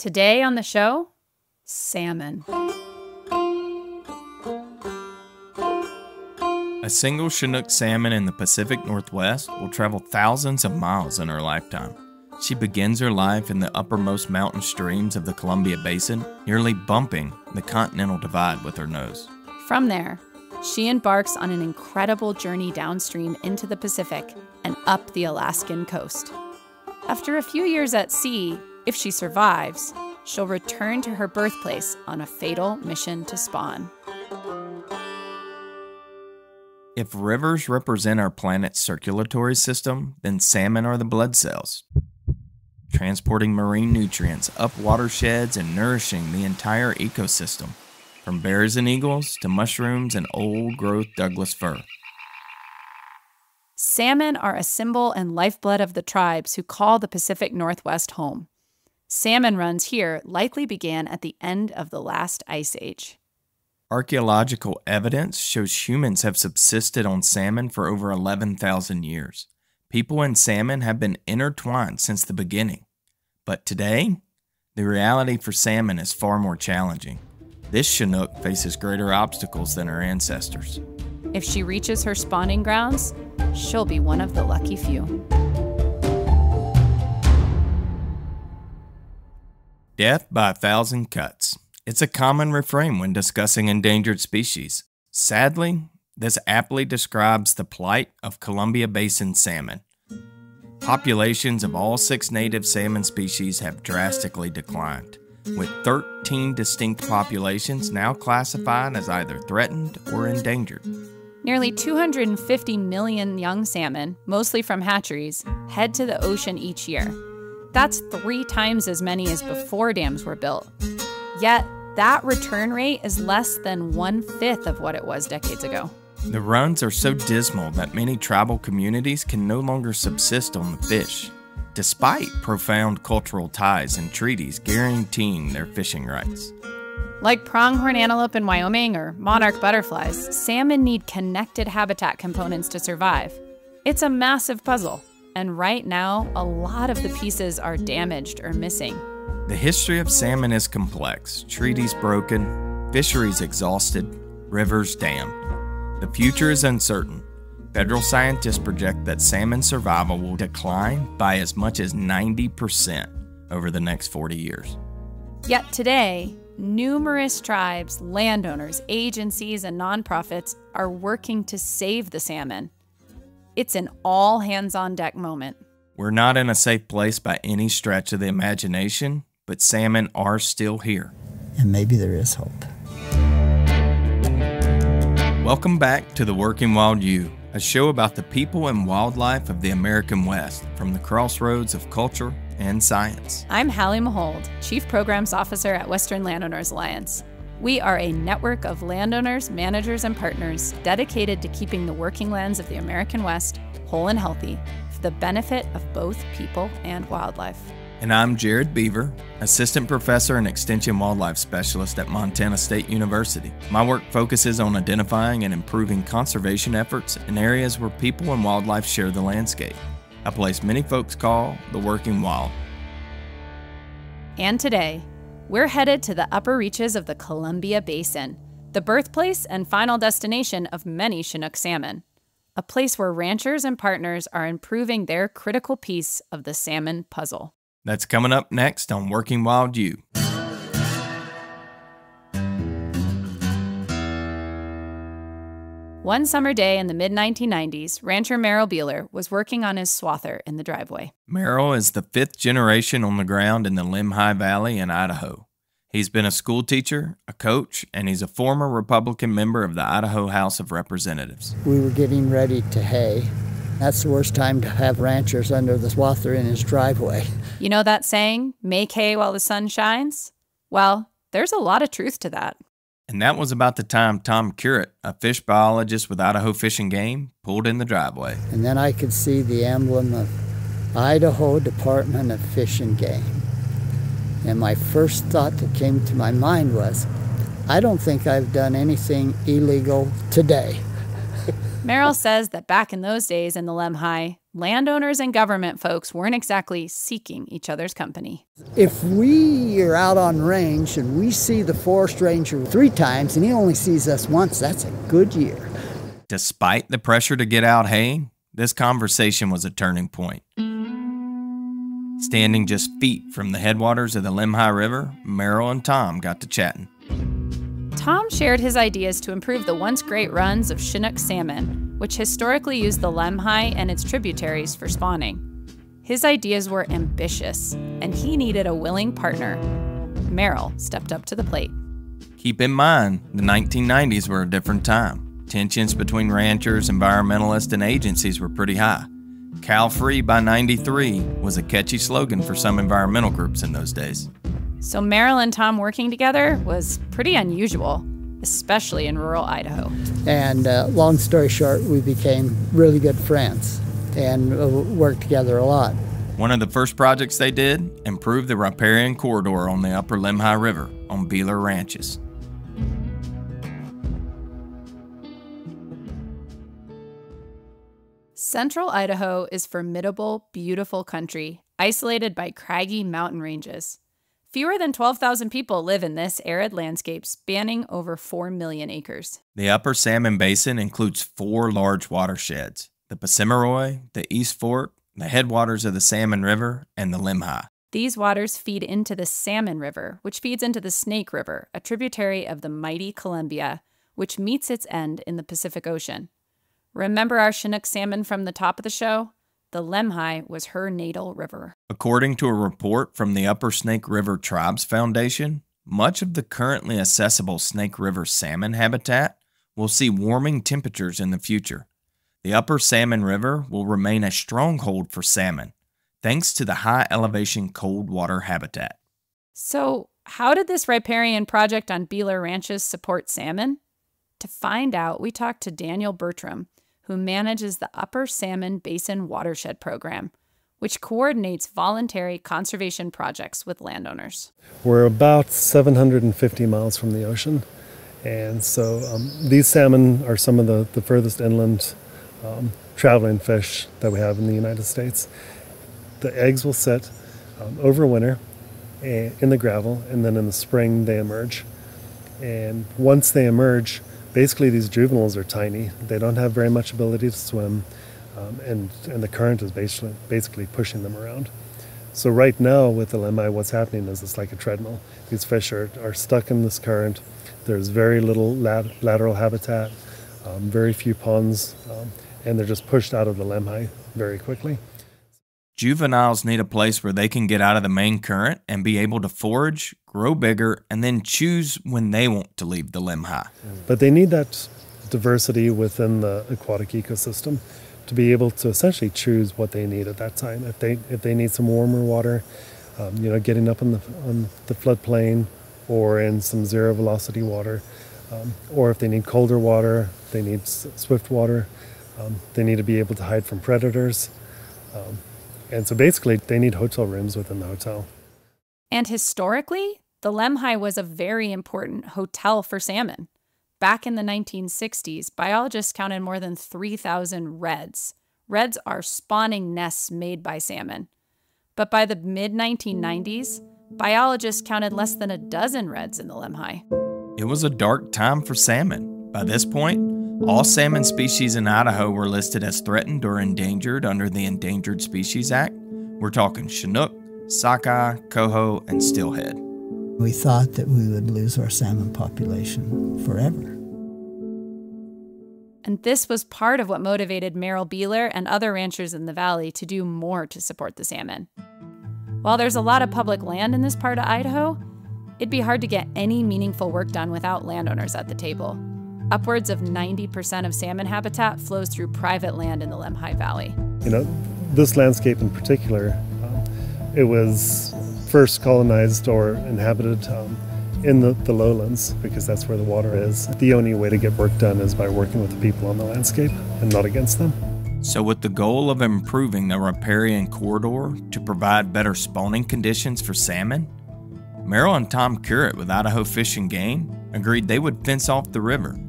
Today on the show, salmon. A single Chinook salmon in the Pacific Northwest will travel thousands of miles in her lifetime. She begins her life in the uppermost mountain streams of the Columbia Basin, nearly bumping the Continental Divide with her nose. From there, she embarks on an incredible journey downstream into the Pacific and up the Alaskan coast. After a few years at sea, if she survives, she'll return to her birthplace on a fatal mission to spawn. If rivers represent our planet's circulatory system, then salmon are the blood cells, transporting marine nutrients up watersheds and nourishing the entire ecosystem, from bears and eagles to mushrooms and old-growth Douglas fir. Salmon are a symbol and lifeblood of the tribes who call the Pacific Northwest home. Salmon runs here likely began at the end of the last ice age. Archaeological evidence shows humans have subsisted on salmon for over 11,000 years. People and salmon have been intertwined since the beginning. But today, the reality for salmon is far more challenging. This Chinook faces greater obstacles than her ancestors. If she reaches her spawning grounds, she'll be one of the lucky few. Death by 1,000 cuts. It's a common refrain when discussing endangered species. Sadly, this aptly describes the plight of Columbia Basin salmon. Populations of all 6 native salmon species have drastically declined, with 13 distinct populations now classified as either threatened or endangered. Nearly 250 million young salmon, mostly from hatcheries, head to the ocean each year. That's 3 times as many as before dams were built. Yet, that return rate is less than 1/5 of what it was decades ago. The runs are so dismal that many tribal communities can no longer subsist on the fish, despite profound cultural ties and treaties guaranteeing their fishing rights. Like pronghorn antelope in Wyoming or monarch butterflies, salmon need connected habitat components to survive. It's a massive puzzle, and right now, a lot of the pieces are damaged or missing. The history of salmon is complex. Treaties broken, fisheries exhausted, rivers dammed. The future is uncertain. Federal scientists project that salmon survival will decline by as much as 90% over the next 40 years. Yet today, numerous tribes, landowners, agencies, and nonprofits are working to save the salmon. It's an all-hands-on-deck moment. We're not in a safe place by any stretch of the imagination, but salmon are still here. And maybe there is hope. Welcome back to The Working Wild U, a show about the people and wildlife of the American West, from the crossroads of culture and science. I'm Hallie Mahold, Chief Programs Officer at Western Landowners Alliance. We are a network of landowners, managers, and partners dedicated to keeping the working lands of the American West whole and healthy for the benefit of both people and wildlife. And I'm Jared Beaver, Assistant Professor and Extension Wildlife Specialist at Montana State University. My work focuses on identifying and improving conservation efforts in areas where people and wildlife share the landscape, a place many folks call the working wild. And today, we're headed to the upper reaches of the Columbia Basin, the birthplace and final destination of many Chinook salmon, a place where ranchers and partners are improving their critical piece of the salmon puzzle. That's coming up next on Working Wild U. One summer day in the mid-1990s, rancher Merrill Beyeler was working on his swather in the driveway. Merrill is the 5th generation on the ground in the Lemhi Valley in Idaho. He's been a school teacher, a coach, and he's a former Republican member of the Idaho House of Representatives. We were getting ready to hay. That's the worst time to have ranchers under the swather in his driveway. You know that saying, make hay while the sun shines? Well, there's a lot of truth to that. And that was about the time Tom Curett, a fish biologist with Idaho Fish and Game, pulled in the driveway. And then I could see the emblem of Idaho Department of Fish and Game. And my first thought that came to my mind was, I don't think I've done anything illegal today. Merrill says that back in those days in the Lemhi, landowners and government folks weren't exactly seeking each other's company. If we are out on range and we see the forest ranger 3 times and he only sees us once, that's a good year. Despite the pressure to get out haying, this conversation was a turning point. Standing just feet from the headwaters of the Lemhi River, Merrill and Tom got to chatting. Tom shared his ideas to improve the once great runs of Chinook salmon, which historically used the Lemhi and its tributaries for spawning. His ideas were ambitious, and he needed a willing partner. Merrill stepped up to the plate. Keep in mind, the 1990s were a different time. Tensions between ranchers, environmentalists, and agencies were pretty high. Cal-free by 93 was a catchy slogan for some environmental groups in those days. So Merrill and Tom working together was pretty unusual, especially in rural Idaho. And long story short, we became really good friends and worked together a lot. One of the first projects they did, improved the riparian corridor on the Upper Lemhi River on Beyeler ranches. Central Idaho is formidable, beautiful country, isolated by craggy mountain ranges. Fewer than 12,000 people live in this arid landscape spanning over 4 million acres. The Upper Salmon Basin includes 4 large watersheds: the Passamaquoddy, the East Fork, the headwaters of the Salmon River, and the Lemhi. These waters feed into the Salmon River, which feeds into the Snake River, a tributary of the mighty Columbia, which meets its end in the Pacific Ocean. Remember our Chinook salmon from the top of the show? The Lemhi was her natal river. According to a report from the Upper Snake River Tribes Foundation, much of the currently accessible Snake River salmon habitat will see warming temperatures in the future. The Upper Salmon River will remain a stronghold for salmon, thanks to the high elevation cold water habitat. So, how did this riparian project on Beyeler ranches support salmon? To find out, we talked to Daniel Bertram, who manages the Upper Salmon Basin Watershed Program, which coordinates voluntary conservation projects with landowners. We're about 750 miles from the ocean, and so these salmon are some of the furthest inland traveling fish that we have in the United States. The eggs will sit over winter in the gravel, and then in the spring they emerge. And once they emerge, basically these juveniles are tiny. They don't have very much ability to swim, and the current is basically pushing them around. So right now with the Lemhi, what's happening is it's like a treadmill. These fish are stuck in this current. There's very little lateral habitat, very few ponds, and they're just pushed out of the Lemhi very quickly. Juveniles need a place where they can get out of the main current and be able to forage, grow bigger, and then choose when they want to leave the Lemhi. But they need that diversity within the aquatic ecosystem to be able to essentially choose what they need at that time. If they need some warmer water, getting up on the floodplain or in some zero velocity water, or if they need colder water, they need swift water, they need to be able to hide from predators. And so basically, they need hotel rooms within the hotel. And historically, the Lemhi was a very important hotel for salmon. Back in the 1960s, biologists counted more than 3,000 redds. Redds are spawning nests made by salmon. But by the mid-1990s, biologists counted less than a dozen redds in the Lemhi. It was a dark time for salmon. By this point, all salmon species in Idaho were listed as threatened or endangered under the Endangered Species Act. We're talking Chinook, sockeye, coho, and steelhead. We thought that we would lose our salmon population forever. And this was part of what motivated Merrill Beyeler and other ranchers in the valley to do more to support the salmon. While there's a lot of public land in this part of Idaho, it'd be hard to get any meaningful work done without landowners at the table. Upwards of 90% of salmon habitat flows through private land in the Lemhi Valley. This landscape in particular, it was first colonized or inhabited in the lowlands because that's where the water is. The only way to get work done is by working with the people on the landscape and not against them. So with the goal of improving the riparian corridor to provide better spawning conditions for salmon, Merrill and Tom Currett with Idaho Fish and Game agreed they would fence off the river.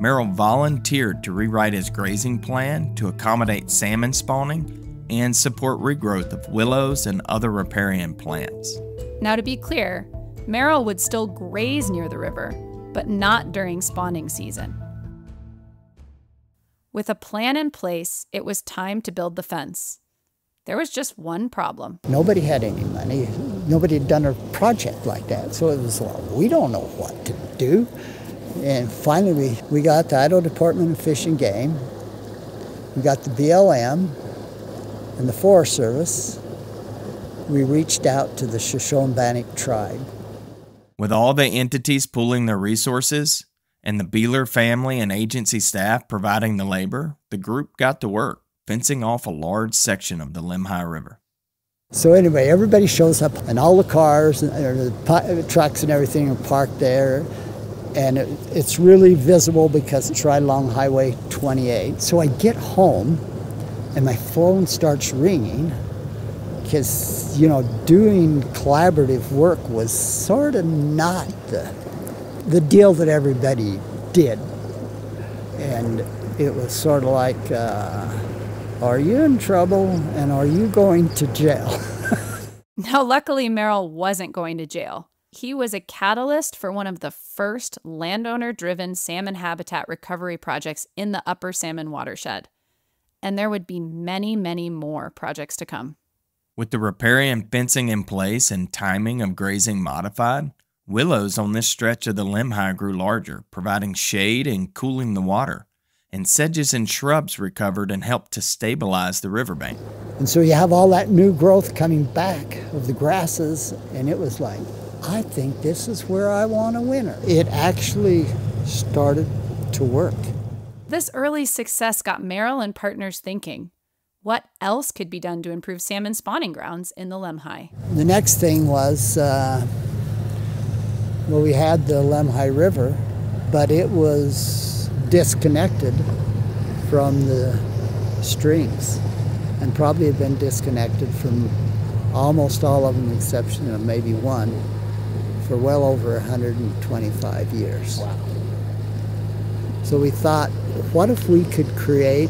Merrill volunteered to rewrite his grazing plan to accommodate salmon spawning and support regrowth of willows and other riparian plants. Now, to be clear, Merrill would still graze near the river, but not during spawning season. With a plan in place, it was time to build the fence. There was just one problem. Nobody had any money. Nobody had done a project like that. So it was like, we don't know what to do. And finally, we got the Idaho Department of Fish and Game. We got the BLM and the Forest Service. We reached out to the Shoshone-Bannock tribe. With all the entities pooling their resources and the Beyeler family and agency staff providing the labor, the group got to work, fencing off a large section of the Lemhi River. So anyway, everybody shows up, and all the cars, and the trucks and everything are parked there. And it's really visible because it's right along Highway 28. So I get home, and my phone starts ringing, because, you know, doing collaborative work was sort of not the deal that everybody did. And it was sort of like, are you in trouble, and are you going to jail? Now, luckily, Merrill wasn't going to jail. He was a catalyst for one of the first landowner-driven salmon habitat recovery projects in the Upper Salmon watershed. And there would be many, many more projects to come. With the riparian fencing in place and timing of grazing modified, willows on this stretch of the Lemhi grew larger, providing shade and cooling the water. And sedges and shrubs recovered and helped to stabilize the riverbank. And so you have all that new growth coming back of the grasses, and it was like, I think this is where I want to winter. It actually started to work. This early success got Merrill and partners thinking, what else could be done to improve salmon spawning grounds in the Lemhi? The next thing was, we had the Lemhi River, but it was disconnected from the streams, and probably had been disconnected from almost all of them, with the exception of maybe one, for well over 125 years. Wow. So we thought, what if we could create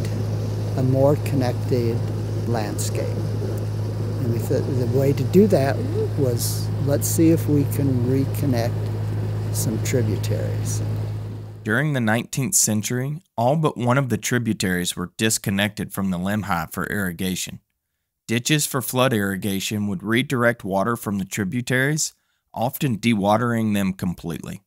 a more connected landscape? And we thought the way to do that was, let's see if we can reconnect some tributaries. During the 19th century, all but one of the tributaries were disconnected from the Lemhi for irrigation. Ditches for flood irrigation would redirect water from the tributaries, often dewatering them completely.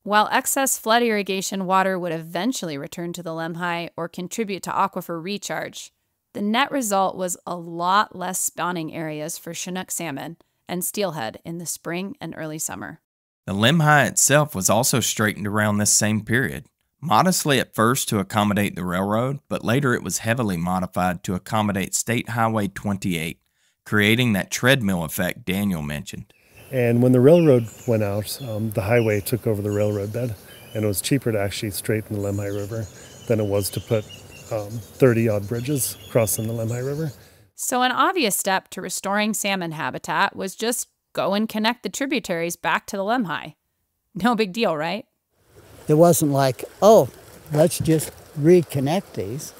While excess flood irrigation water would eventually return to the Lemhi or contribute to aquifer recharge, the net result was a lot less spawning areas for Chinook salmon and steelhead in the spring and early summer. The Lemhi itself was also straightened around this same period, modestly at first to accommodate the railroad, but later it was heavily modified to accommodate State Highway 28, creating that treadmill effect Daniel mentioned. And when the railroad went out, the highway took over the railroad bed, and it was cheaper to actually straighten the Lemhi River than it was to put 30-odd bridges crossing the Lemhi River. So an obvious step to restoring salmon habitat was just go and connect the tributaries back to the Lemhi. No big deal, right? It wasn't like, oh, let's just reconnect these.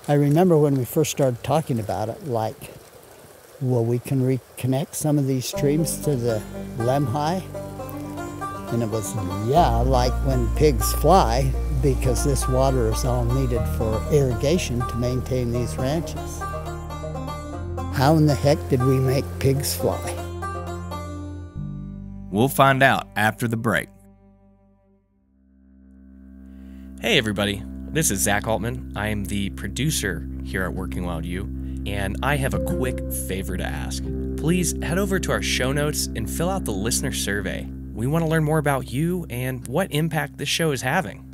I remember when we first started talking about it, like, well, we can reconnect some of these streams to the Lemhi. And it was, yeah, like when pigs fly, because this water is all needed for irrigation to maintain these ranches. How in the heck did we make pigs fly? We'll find out after the break. Hey everybody, this is Zach Altman. I am the producer here at Working Wild U, and I have a quick favor to ask. Please head over to our show notes and fill out the listener survey. We want to learn more about you and what impact this show is having.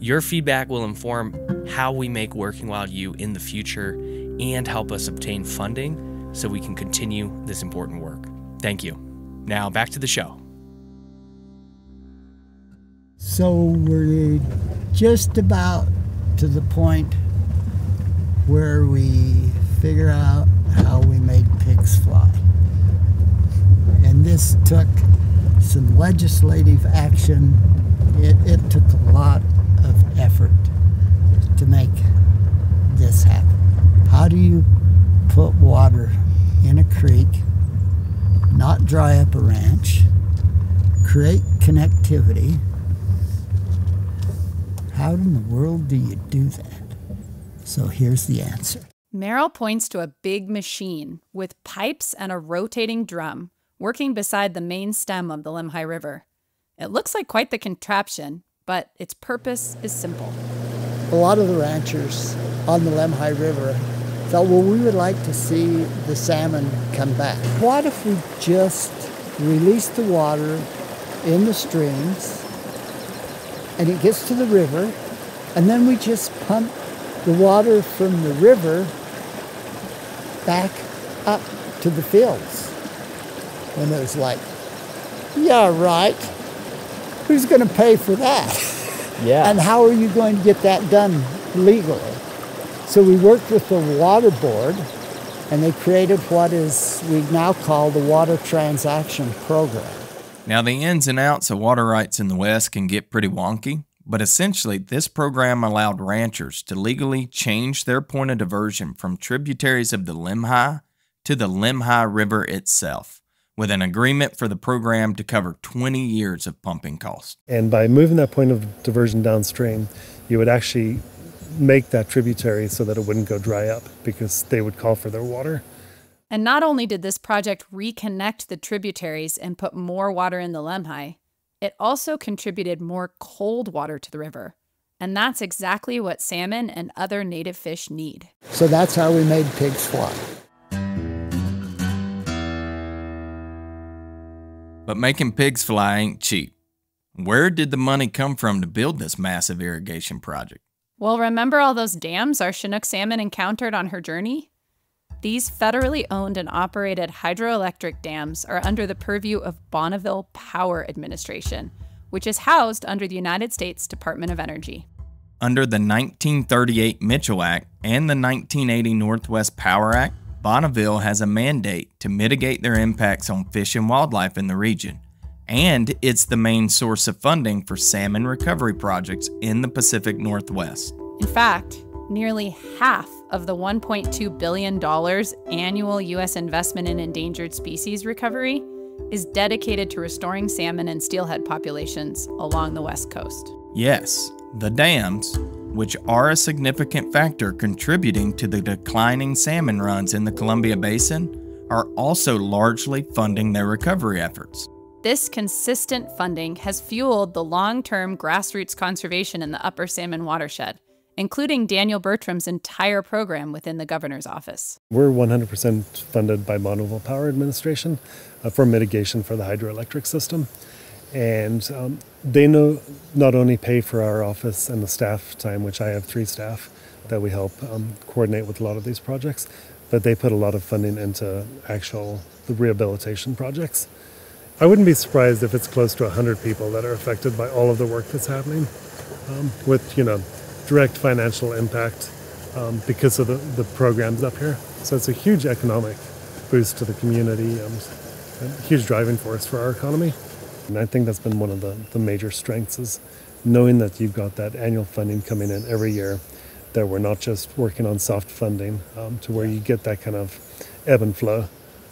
Your feedback will inform how we make Working Wild U in the future and help us obtain funding so we can continue this important work. Thank you. Now back to the show. So we're just about to the point where we figure out how we made pigs fly. And this took some legislative action. It took a lot of effort to make this happen. How do you put water in a creek, not dry up a ranch, create connectivity? How in the world do you do that? So here's the answer. Merrill points to a big machine with pipes and a rotating drum working beside the main stem of the Lemhi River. It looks like quite the contraption, but its purpose is simple. A lot of the ranchers on the Lemhi River thought, well, we would like to see the salmon come back. What if we just release the water in the streams and it gets to the river, and then we just pump the water from the river back up to the fields? And it was like, yeah, right. Who's going to pay for that? Yeah. And how are you going to get that done legally? So we worked with the water board, and they created what is we now call the Water Transaction Program. Now, the ins and outs of water rights in the West can get pretty wonky, but essentially this program allowed ranchers to legally change their point of diversion from tributaries of the Lemhi to the Lemhi River itself, with an agreement for the program to cover 20 years of pumping costs. And by moving that point of diversion downstream, you would actually make that tributary so that it wouldn't go dry up, because they would call for their water. And not only did this project reconnect the tributaries and put more water in the Lemhi, it also contributed more cold water to the river. And that's exactly what salmon and other native fish need. So that's how we made pigs fly. But making pigs fly ain't cheap. Where did the money come from to build this massive irrigation project? Well, remember all those dams our Chinook salmon encountered on her journey? These federally owned and operated hydroelectric dams are under the purview of Bonneville Power Administration, which is housed under the United States Department of Energy. Under the 1938 Mitchell Act and the 1980 Northwest Power Act, Bonneville has a mandate to mitigate their impacts on fish and wildlife in the region, and it's the main source of funding for salmon recovery projects in the Pacific Northwest. In fact, nearly half of the $1.2 billion annual U.S. investment in endangered species recovery is dedicated to restoring salmon and steelhead populations along the West Coast. Yes, the dams, which are a significant factor contributing to the declining salmon runs in the Columbia Basin, are also largely funding their recovery efforts. This consistent funding has fueled the long-term grassroots conservation in the Upper Salmon watershed, including Daniel Bertram's entire program within the governor's office. We're 100% funded by Bonneville Power Administration for mitigation for the hydroelectric system. And they not only pay for our office and the staff time, which I have 3 staff that we help coordinate with a lot of these projects, but they put a lot of funding into the rehabilitation projects. I wouldn't be surprised if it's close to 100 people that are affected by all of the work that's happening with, direct financial impact because of the programs up here. So it's a huge economic boost to the community and a huge driving force for our economy. And I think that's been one of the major strengths, is knowing that you've got that annual funding coming in every year, that we're not just working on soft funding to where you get that kind of ebb and flow.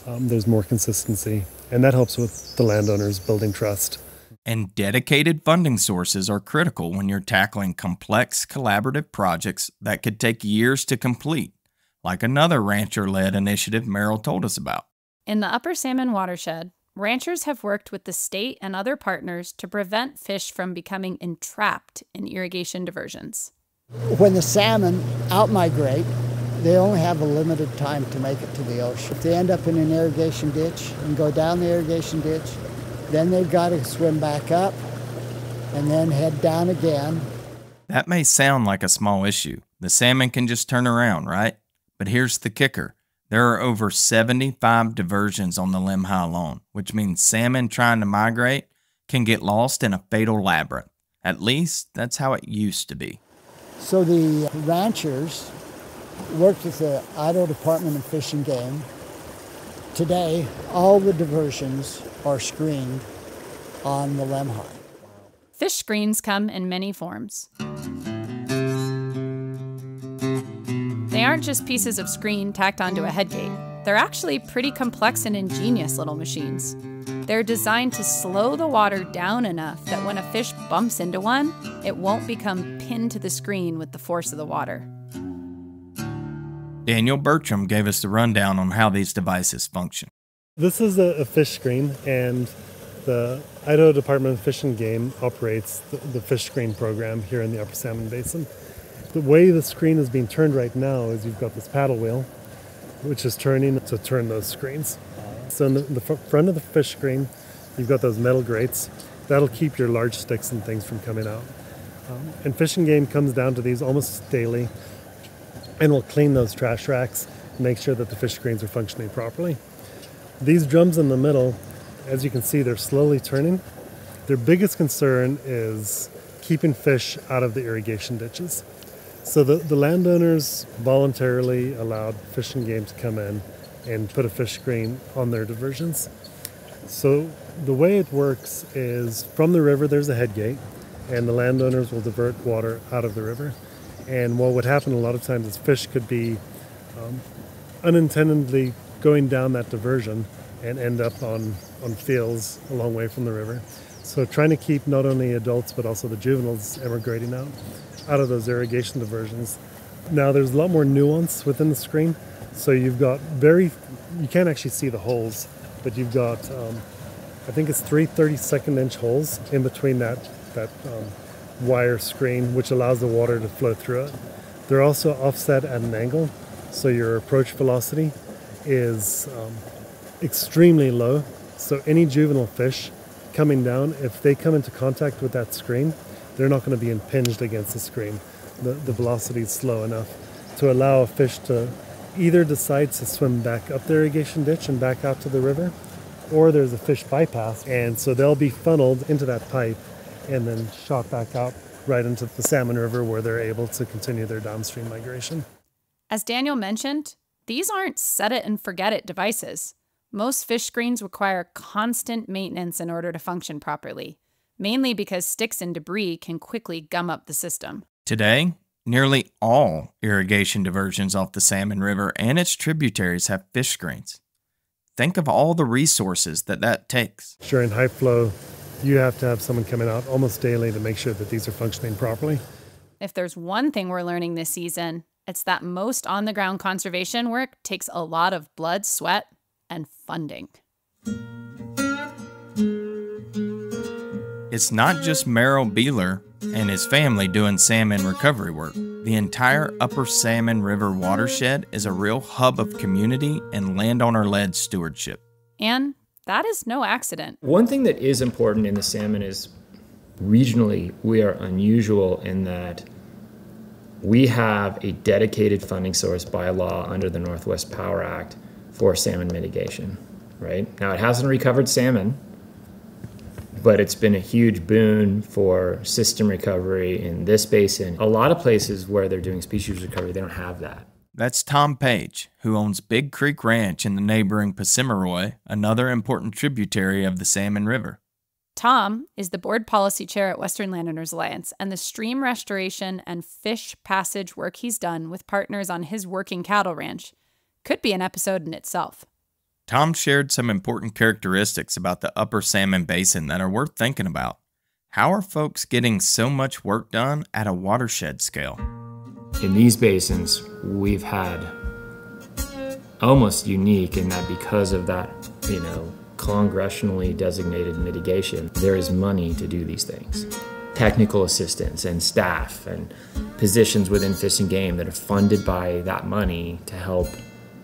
There's more consistency, and that helps with the landowners building trust. And dedicated funding sources are critical when you're tackling complex collaborative projects that could take years to complete, like another rancher-led initiative Merrill told us about. In the Upper Salmon watershed, ranchers have worked with the state and other partners to prevent fish from becoming entrapped in irrigation diversions. When the salmon outmigrate, they only have a limited time to make it to the ocean. If they end up in an irrigation ditch and go down the irrigation ditch, then they've got to swim back up and then head down again. That may sound like a small issue. The salmon can just turn around, right? But here's the kicker. There are over 75 diversions on the Lemhi alone, which means salmon trying to migrate can get lost in a fatal labyrinth. At least, that's how it used to be. So the ranchers worked with the Idaho Department of Fish and Game. Today, all the diversions are screened on the Lemhi. Fish screens come in many forms. they aren't just pieces of screen tacked onto a headgate. They're actually pretty complex and ingenious little machines. They're designed to slow the water down enough that when a fish bumps into one, it won't become pinned to the screen with the force of the water. Daniel Bertram gave us the rundown on how these devices function. This is a fish screen, and the Idaho Department of Fish and Game operates the fish screen program here in the Upper Salmon Basin. The way the screen is being turned right now is you've got this paddle wheel, which is turning to turn those screens. So in the front of the fish screen, you've got those metal grates. That'll keep your large sticks and things from coming out. And Fish and Game comes down to these almost daily, and will clean those trash racks, make sure that the fish screens are functioning properly. These drums in the middle, as you can see, they're slowly turning. Their biggest concern is keeping fish out of the irrigation ditches. So the landowners voluntarily allowed Fish and Game to come in and put a fish screen on their diversions. So the way it works is from the river there's a head gate, and the landowners will divert water out of the river. And what would happen a lot of times is fish could be unintendedly going down that diversion and end up on fields a long way from the river. So trying to keep not only adults but also the juveniles emigrating out of those irrigation diversions. Now there's a lot more nuance within the screen. So you've got you can't actually see the holes, but you've got, I think it's 3 32nd inch holes in between that wire screen, which allows the water to flow through it. They're also offset at an angle, so your approach velocity is extremely low. So any juvenile fish coming down, if they come into contact with that screen, they're not going to be impinged against the screen. The velocity is slow enough to allow a fish to either decide to swim back up the irrigation ditch and back out to the river, or there's a fish bypass, and so they'll be funneled into that pipe and then shot back out right into the Salmon River, where they're able to continue their downstream migration. As Daniel mentioned, these aren't set-it-and-forget-it devices. Most fish screens require constant maintenance in order to function properly, mainly because sticks and debris can quickly gum up the system. Today, nearly all irrigation diversions off the Salmon River and its tributaries have fish screens. Think of all the resources that takes. During high flow, you have to have someone coming out almost daily to make sure that these are functioning properly. If there's one thing we're learning this season, it's that most on-the-ground conservation work takes a lot of blood, sweat, and funding. It's not just Merrill Beyeler and his family doing salmon recovery work. The entire Upper Salmon River watershed is a real hub of community and landowner-led stewardship. And that is no accident. One thing that is important in the salmon is regionally we are unusual in that we have a dedicated funding source by law under the Northwest Power Act for salmon mitigation, right? Now it hasn't recovered salmon, but it's been a huge boon for system recovery in this basin. A lot of places where they're doing species recovery, they don't have that. That's Tom Page, who owns Big Creek Ranch in the neighboring Passamaroy, another important tributary of the Salmon River. Tom is the board policy chair at Western Landowners Alliance, and the stream restoration and fish passage work he's done with partners on his working cattle ranch could be an episode in itself. Tom shared some important characteristics about the Upper Salmon Basin that are worth thinking about. How are folks getting so much work done at a watershed scale? In these basins, we've had almost unique in that because of that, congressionally designated mitigation, there is money to do these things. Technical assistance and staff and positions within Fish and Game that are funded by that money to help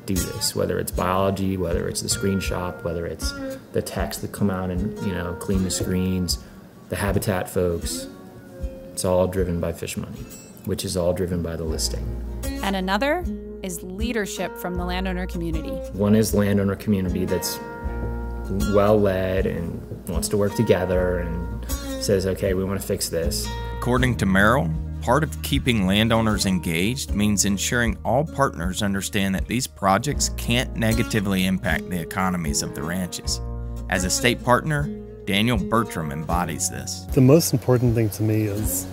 do this, whether it's biology, whether it's the screen shop, whether it's the techs that come out and, clean the screens, the habitat folks. It's all driven by fish money, which is all driven by the listing. And another is leadership from the landowner community. One is landowner community that's well-led and wants to work together and says, okay, we want to fix this. According to Merrill, part of keeping landowners engaged means ensuring all partners understand that these projects can't negatively impact the economies of the ranches. As a state partner, Daniel Bertram embodies this. The most important thing to me is,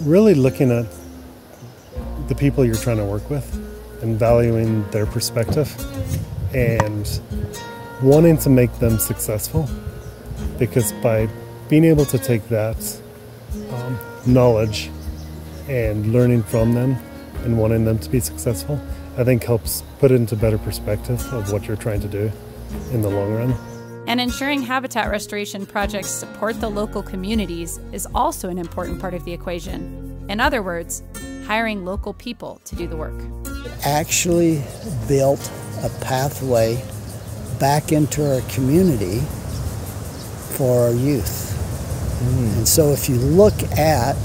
really looking at the people you're trying to work with and valuing their perspective and wanting to make them successful, because by being able to take that knowledge and learning from them and wanting them to be successful, I think helps put it into better perspective of what you're trying to do in the long run. And ensuring habitat restoration projects support the local communities is also an important part of the equation. In other words, hiring local people to do the work. Actually built a pathway back into our community for our youth. And so if you look at,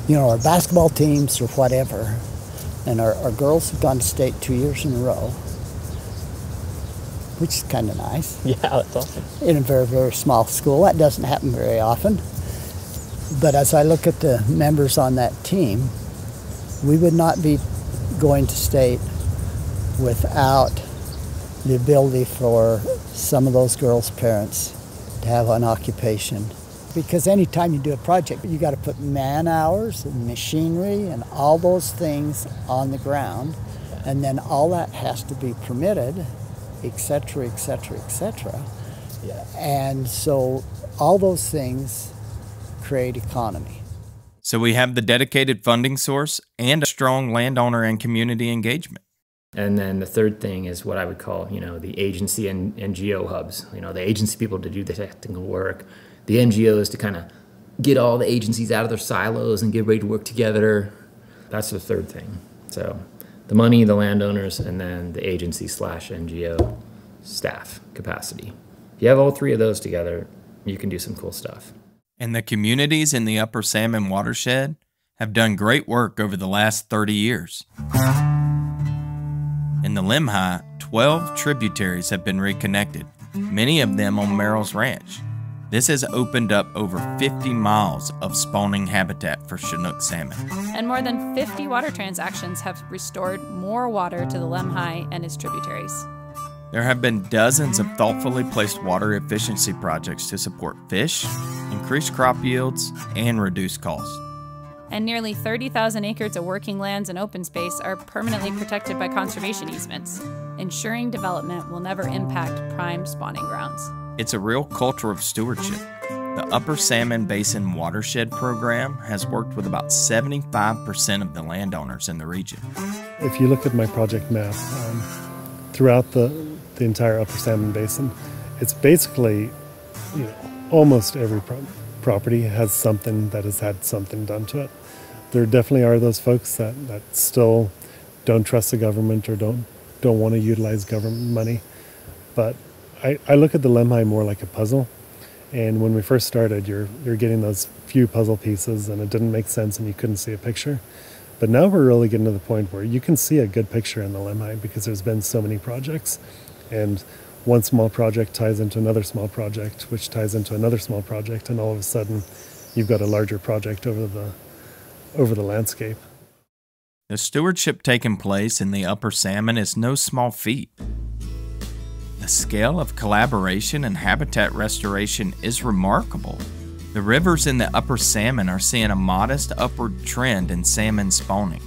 our basketball teams or whatever, and our girls have gone to state 2 years in a row, which is kind of nice. Yeah, that's awesome. In a very, very small school. That doesn't happen very often. But as I look at the members on that team, we would not be going to state without the ability for some of those girls' parents to have an occupation. Because anytime you do a project, you got to put man hours and machinery and all those things on the ground, and then all that has to be permitted, et cetera, et cetera, et cetera. Yeah. And so all those things create economy. So we have the dedicated funding source and a strong landowner and community engagement. And then the third thing is what I would call, the agency and NGO hubs. The agency people to do the technical work, the NGOs to kind of get all the agencies out of their silos and get ready to work together. That's the third thing. So the money, the landowners, and then the agency/NGO staff capacity. If you have all three of those together, you can do some cool stuff. And the communities in the Upper Salmon watershed have done great work over the last 30 years. In the Lemhi, 12 tributaries have been reconnected, many of them on Merrill's ranch. This has opened up over 50 miles of spawning habitat for Chinook salmon. And more than 50 water transactions have restored more water to the Lemhi and its tributaries. There have been dozens of thoughtfully placed water efficiency projects to support fish, increase crop yields, and reduce costs. And nearly 30,000 acres of working lands and open space are permanently protected by conservation easements, ensuring development will never impact prime spawning grounds. It's a real culture of stewardship. The Upper Salmon Basin Watershed Program has worked with about 75% of the landowners in the region. If you look at my project map, throughout the entire Upper Salmon Basin, it's basically, almost every property has something that has had something done to it. There definitely are those folks that still don't trust the government or don't want to utilize government money. But I look at the Lemhi more like a puzzle. And when we first started, you're getting those few puzzle pieces and it didn't make sense and you couldn't see a picture. But now we're really getting to the point where you can see a good picture in the Lemhi because there's been so many projects. And one small project ties into another small project, which ties into another small project, and all of a sudden you've got a larger project over the landscape. The stewardship taking place in the Upper Salmon is no small feat. The scale of collaboration and habitat restoration is remarkable. The rivers in the Upper Salmon are seeing a modest upward trend in salmon spawning.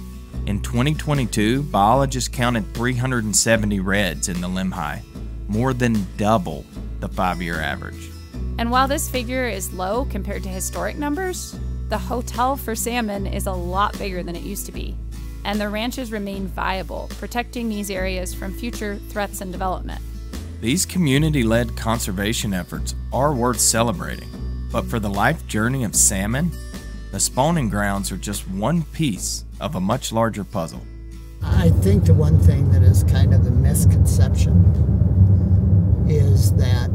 In 2022, biologists counted 370 reds in the Lemhi, more than double the 5-year average. And while this figure is low compared to historic numbers, the hotel for salmon is a lot bigger than it used to be. And the ranches remain viable, protecting these areas from future threats and development. These community-led conservation efforts are worth celebrating, but for the life journey of salmon, the spawning grounds are just one piece of a much larger puzzle. I think the one thing that is kind of the misconception is that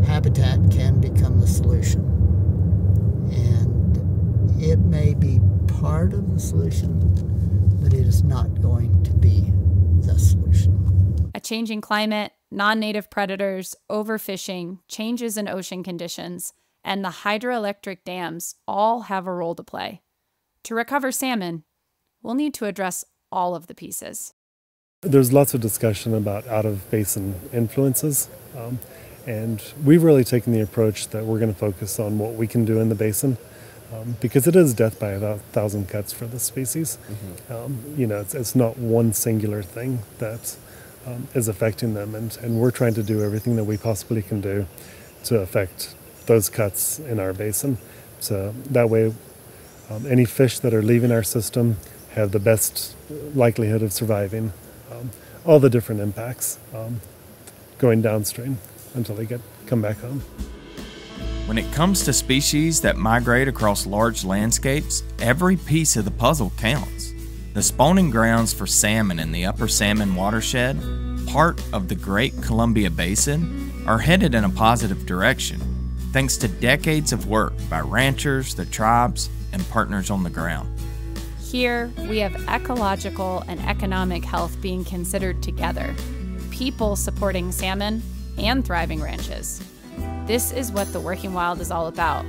habitat can become the solution. And it may be part of the solution, but it is not going to be the solution. A changing climate, non-native predators, overfishing, changes in ocean conditions, and the hydroelectric dams all have a role to play. To recover salmon, we'll need to address all of the pieces. There's lots of discussion about out-of-basin influences, and we've really taken the approach that we're going to focus on what we can do in the basin. because it is death by 1,000 cuts for the species. It's not one singular thing that is affecting them, and we're trying to do everything that we possibly can do to affect those cuts in our basin. So that way, any fish that are leaving our system have the best likelihood of surviving all the different impacts going downstream until they come back home. When it comes to species that migrate across large landscapes, every piece of the puzzle counts. The spawning grounds for salmon in the Upper Salmon watershed, part of the Great Columbia Basin, are headed in a positive direction, thanks to decades of work by ranchers, the tribes, and partners on the ground. Here, we have ecological and economic health being considered together, people supporting salmon and thriving ranches. This is what the Working Wild is all about,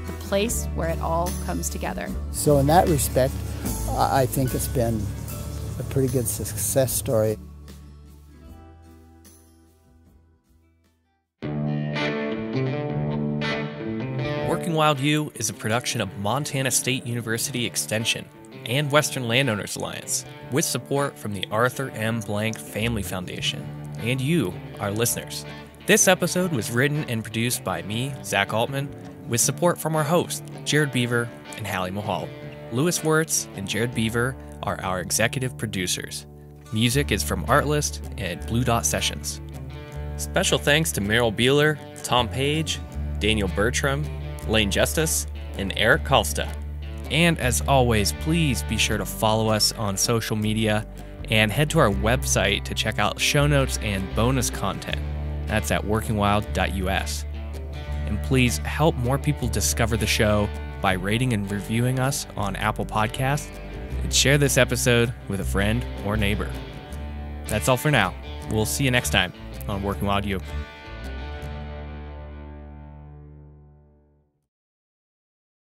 the place where it all comes together. So in that respect, I think it's been a pretty good success story. Working Wild U is a production of Montana State University Extension and Western Landowners Alliance, with support from the Arthur M. Blank Family Foundation, and you, our listeners. This episode was written and produced by me, Zach Altman, with support from our hosts, Jared Beaver and Hallie Mahal. Lewis Wirtz and Jared Beaver are our executive producers. Music is from Artlist and Blue Dot Sessions. Special thanks to Merrill Beyeler, Tom Page, Daniel Bertram, Lane Justice, and Eric Kalsta. And as always, please be sure to follow us on social media and head to our website to check out show notes and bonus content. That's at workingwild.us. And please help more people discover the show by rating and reviewing us on Apple Podcasts, and share this episode with a friend or neighbor. That's all for now. We'll see you next time on Working Wild U.